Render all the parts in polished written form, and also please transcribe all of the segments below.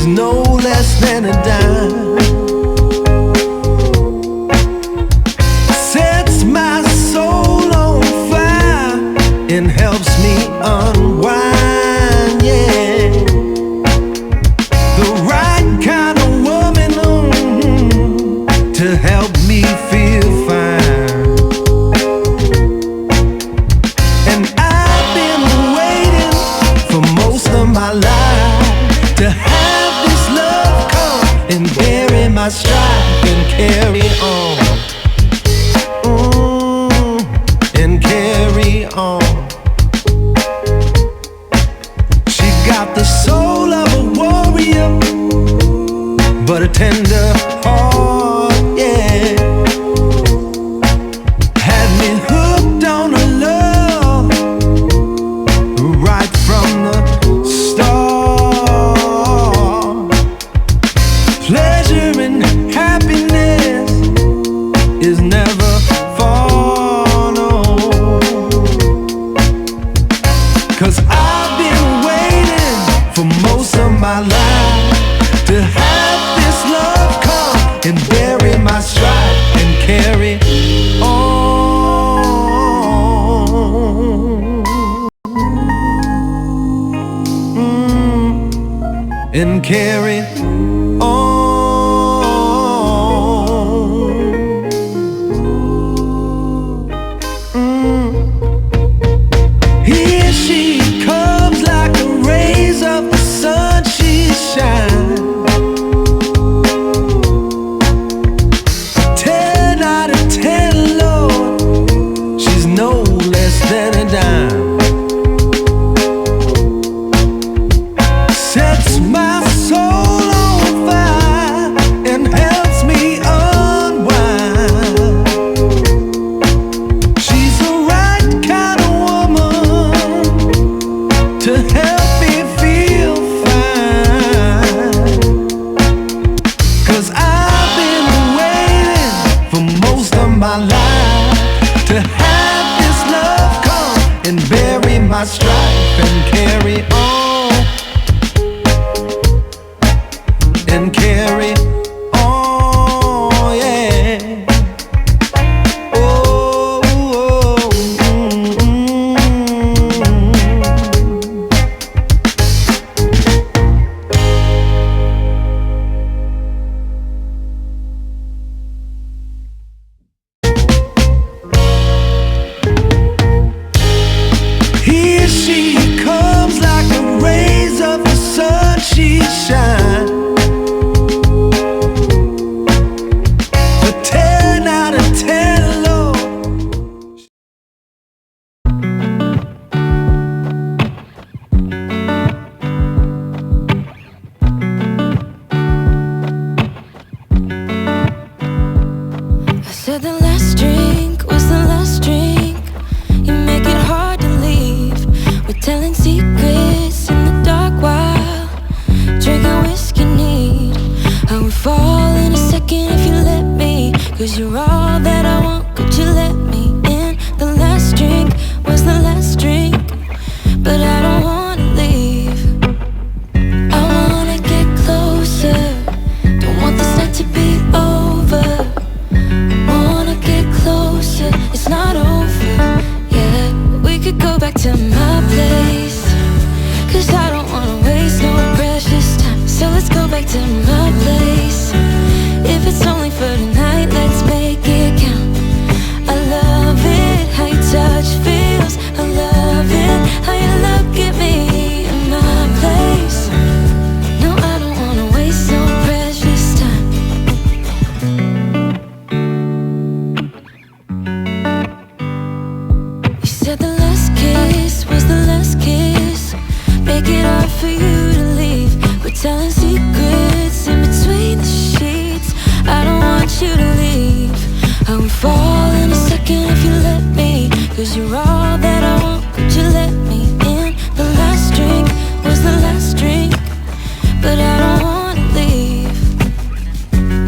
she's no less than a dime. Sets my soul on fire and helps me unwind, yeah. The right kind of woman to help me feel fine. And I've been waiting for most of my life to have this love come and bury my strife and carry on. And carry on. She got the soul of a warrior, but a tender heart, yeah. Had me hooked on her love right from the start. Pleasure and happiness is never far, no. 'Cause I've been waiting for most of my life to have this love come and bury my strife and carry on. And carry on. Here she comes like the rays of the sun, she shines. 10 out of 10, Lord, she's no less than a dime. Sets my soul on fire and helps me unwind. She's the right kind of woman to help me feel fine. 'Cause I've been waiting for most of my life to have this love come and bury my strife and carry on. And carry on, yeah. Oh, here she comes like the rays of the sun, she shines. A 10 out of 10, Lord. I said the last drink was the last drink. You make it hard to leave. We're telling secrets in the dark while drinking whiskey neat. I would fall in a second if you let me, 'cause you're all that I want, could you let me in? The last drink was the last drink, but I don't wanna leave. I wanna get closer, don't want this night to be over. Wanna get closer, it's not over, yeah. We could go back to my place, 'cause I don't wanna waste no precious time. So let's go back to my place. If it's only for tonight, let's make it count. I love it, how your touch feels. I love it, how you look at me in my place. No, I don't wanna waste no precious time. You said the last kiss was the last kiss. Make it hard for you to leave. We're telling secrets in between the sheets. I don't want you to leave. I would fall in a second if you let me, 'cause you're all that I want, could you let me in? The last drink was the last drink, but I don't wanna leave.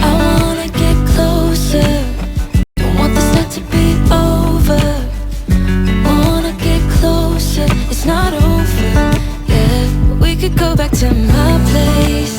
I wanna get closer, don't want this night to be over. Wanna get closer, it's not over, yeah. We could go back to my place.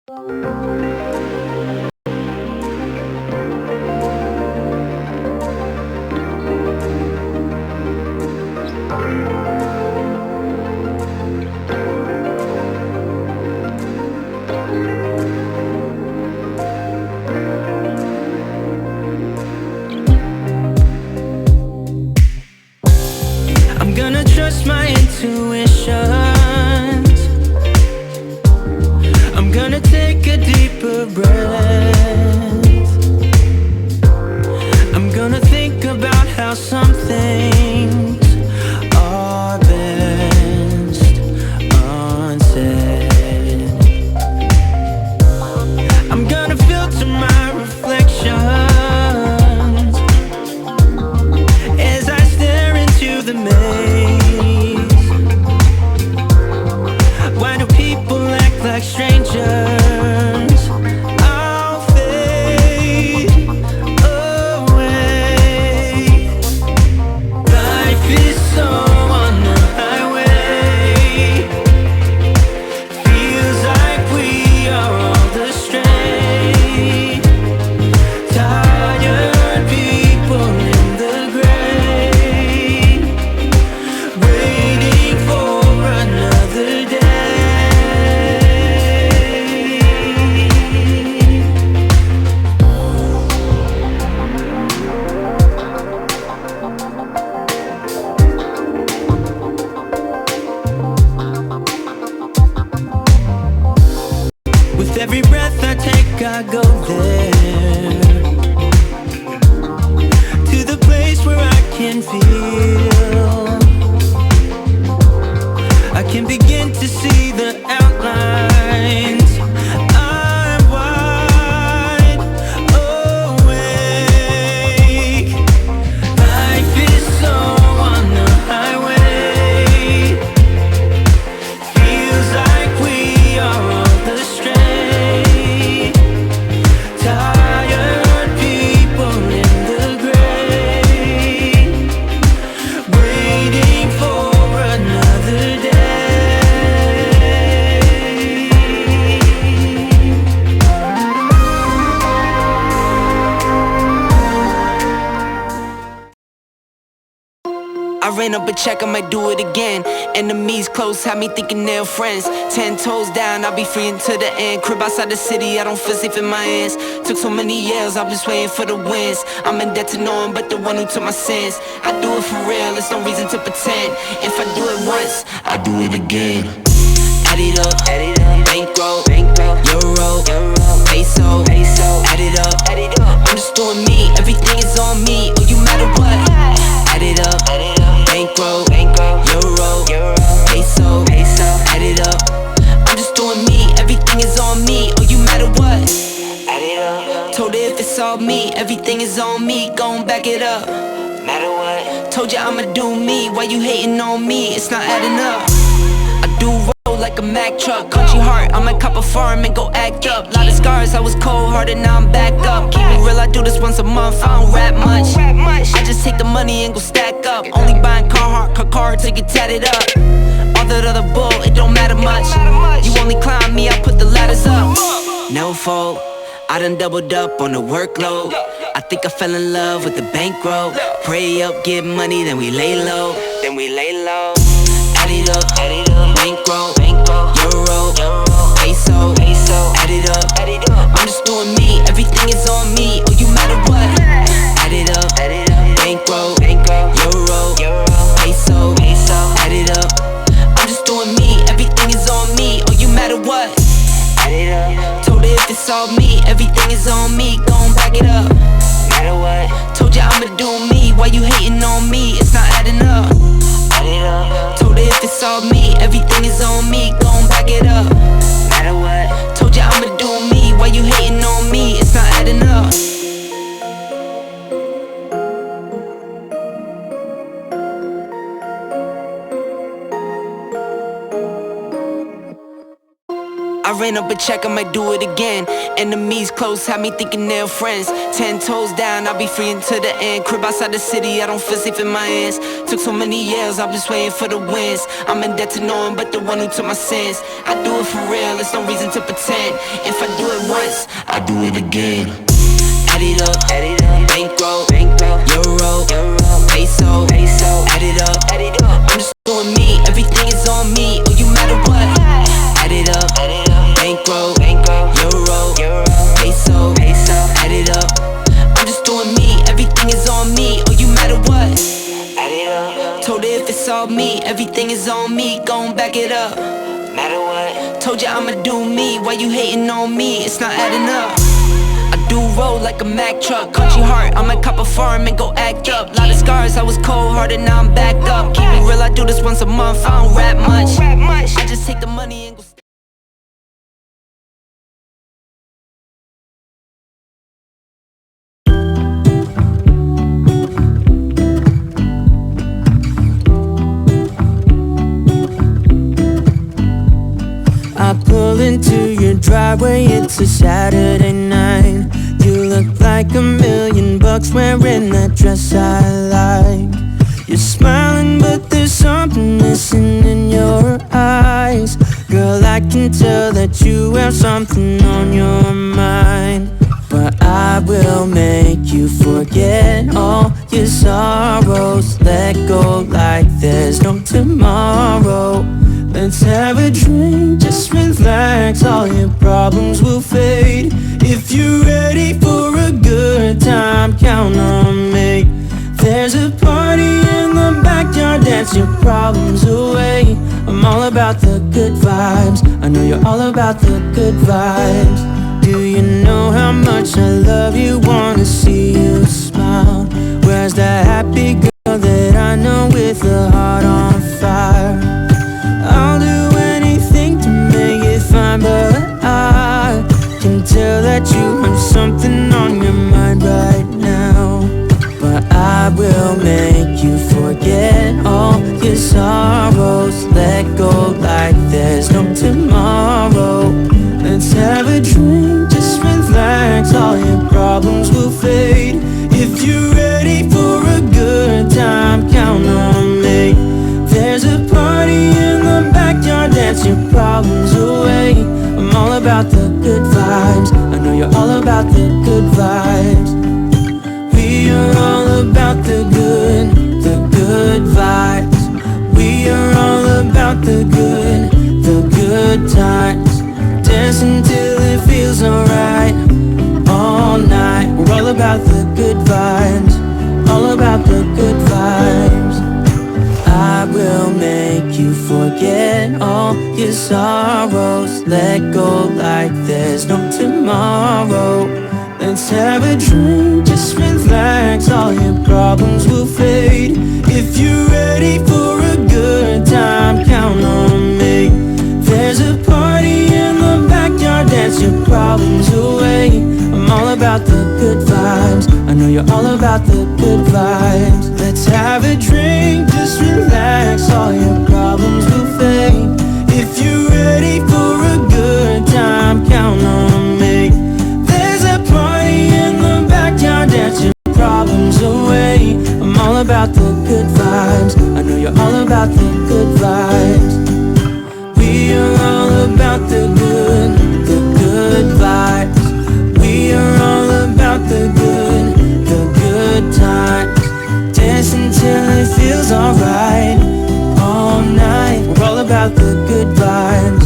I'm gonna trust my intuitions. I'm gonna take a deeper breath. I'm gonna think about how some things are best unsaid. I'm gonna filter my reflections as I stare into the maze. Why do people act like strangers? I'll fade away. Life is so on the highway. Feels like we are all the stray. Tired people in the gray, waiting for another day. With every breath I take, I go there, to the place where I can feel. I can begin to see the outlines. I'm wide awake. Life is so on the highway. Feels like we are on the stray. Tired people in the gray, waiting for another day. I ran up a check, I might do it again. Enemies close, had me thinking they're friends. 10 toes down, I'll be free until the end. Crib outside the city, I don't feel safe in my hands. Took so many years, I'm just waiting for the wins. I'm in debt to no one but the one who took my sins. I do it for real, there's no reason to pretend. If I do it once, I do it again. Add it up, bankroll, euro, peso, add it up. I'm just doing me, everything is on me. Oh, you matter what? Add it up, bankroll, euro, peso, add it up. I'm just doing me, everything is on me. Oh, you matter what? Add it up. Told her if it's all me, everything is on me. Gon' back it up. Matter what? Told you I'ma do me. Why you hating on me? It's not adding up. I do roll like a Mack truck. Country heart, I might cop a farm and go act up. Lot of scars, I was cold-hearted, now I'm back up. Keep it real, I do this once a month, I don't rap much. I just take the money and go stack up. Only buying Carhartt, car to get tatted up. All that other bull, it don't matter much. You only climb me, I put the ladders up. No fault, I done doubled up on the workload. I think I fell in love with the bankroll. Pray up, get money, then we lay low. Add it up, bankroll, euro, peso, add it up. I'm just doing me, everything is on me. Oh, you matter what? Add it up, bankroll, euro, peso, add it up. I'm just doing me, everything is on me. Oh, you matter what? Add it up. Told her if it's all me, everything is on me. Gon' back it up. Matter what? Told you I'ma do me. Why you hating on me? It's not adding up. Told her if it's all me, everything is on me. Gon' back it up. Matter what? Told you I'ma do me. Why you hating on me? It's not adding up. I ran up a check, I might do it again. Enemies close, had me thinking they're friends. 10 toes down, I'll be free until the end. Crib outside the city, I don't feel safe in my hands. Took so many years, I'm just waiting for the wins. I'm in debt to no one but the one who took my sins. I do it for real, there's no reason to pretend. If I do it once, I do it again. Add it up, bankroll, euro, peso, add it up, I'm just doing me, everything is on me, oh you matter what. Add it up, bankroll, euro, peso, add it up, I'm just doing me, everything is on me, oh you matter what. Add it up, told her if it's all me, everything is on me, gon' back it up. Matter what, told you I'ma do me, why you hating on me, it's not adding up. I do roll like a Mack truck, country heart, I might cop a farm and go act up. Lot of scars, I was cold hearted, now I'm back up. Keep it real, I do this once a month, I don't rap much. I just take the money and go. I pull into your driveway, it's a Saturday night. You look like $1,000,000 wearing that dress I like. You're smiling but there's something missing in your eyes. Girl, I can tell that you have something on your mind. But I will make you forget all your sorrows. Let go like there's no tomorrow. Let's have a drink, just relax, all your problems will fade. If you're ready for a good time, count on me. There's a party in the backyard, dance your problems away. I'm all about the good vibes, I know you're all about the good vibes. Do you know how much I love you, wanna see you smile? Where's that happy girl that I know with a heart on fire? I'll do anything to make it fine, but I can tell that you have something on your mind right now. But I will make you forget all your sorrows. Let go like there's no tomorrow. Let's have a drink, just relax, all your problems will fade. If you're ready for a good time, count on me. There's a party in the backyard, dance your problems away. I'm all about the good vibes, I know you're all about the good vibes. We are all about the good vibes. We are all about the good times. Dance until it feels alright, all night. We're all about the good vibes, all about the good vibes. I will make you forget all your sorrows. Let go like there's no tomorrow. Let's have a drink, just relax, all your problems will fade. If you're ready for a good time, count on me. There's a party in the backyard, dance your problems away. I'm all about the good vibes, I know you're all about the good vibes. Let's have a drink, just relax, all your problems will fade. If you're ready for a good time, count on me. There's a party in the backyard, dance your problems away. I'm all about the good vibes, I know you're all about the good vibes. We are all about the good vibes. We are all about the good times. Dance until it feels alright, all night. We're all about the good vibes,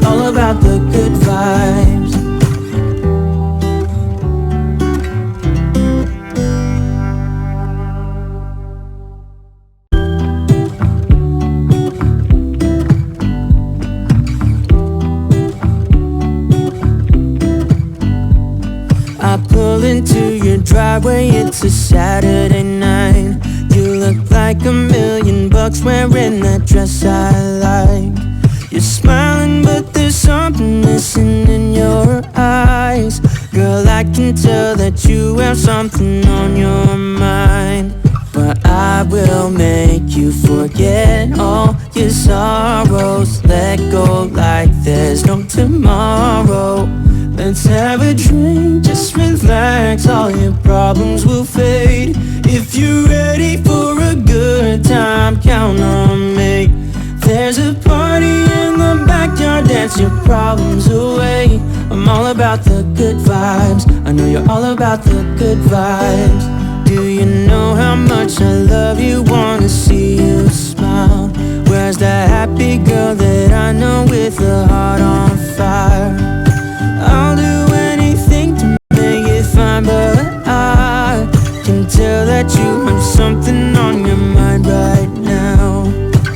all about the good vibes. I pull into your driveway, it's a Saturday night. You look like $1,000,000 wearing that dress I like. You're smiling but there's something missing in your eyes. Girl, I can tell that you have something on your mind. But I will make you forget all your sorrows. Let go like there's no tomorrow. count on me. There's a party in the backyard, dance your problems away. I'm all about the good vibes, I know you're all about the good vibes. Do you know how much I love you, wanna see you smile? Where's that happy girl that I know with a heart on fire? I'll do anything to make it fine, but I can tell that you have something on your mind right now.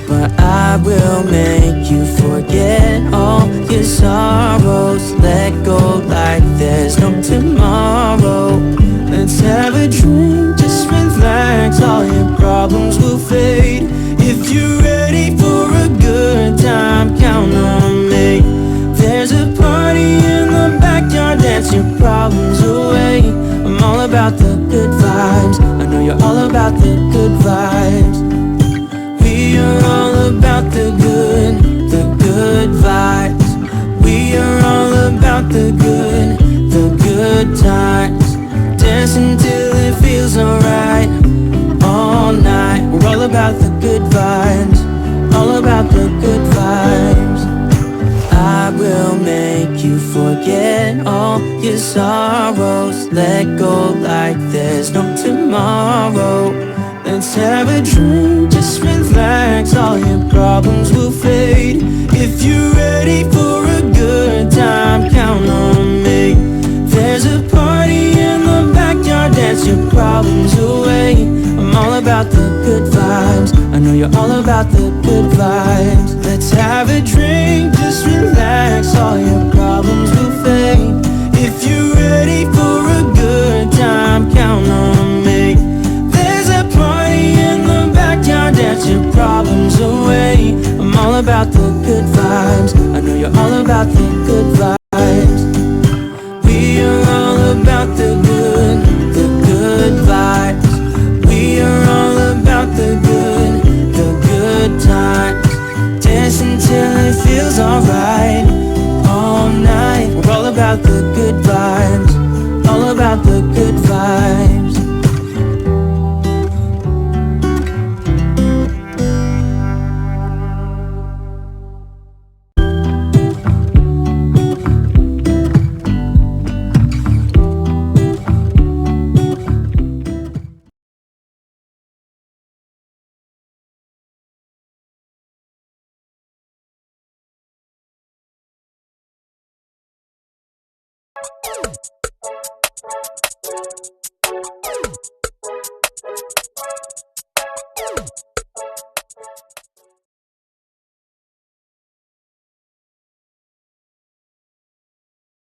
But I will make you forget all your sorrows. Let go like there's no tomorrow. Let's have a drink, just relax, all your problems will fade. If you're ready for a good time, count on me. There's a party in the backyard, dance your problems away. I'm all about the good vibes, I know you're all about the good vibes. We are all about the good vibes. We are all about the good times. Dance until it feels alright, all night. We're all about the good vibes, all about the good vibes. I will make you forget all your sorrows. Let go like there's no tomorrow. Let's have a drink, just relax, all your problems will fade. If you're ready for a good time, count on me. There's a party in the backyard, dance your problems away. I'm all about the good vibes, I know you're all about the good vibes. Let's have a drink, just relax, all your problems will fade. If you're ready for a good time, count on me. There's a party in the backyard, dance your problems away. I'm all about the good vibes, I know you're all about the good vibes. We are all about the good vibes. We are all about the good times. Dance until it feels alright, all night. We're all about the good vibes, all about the good vibes.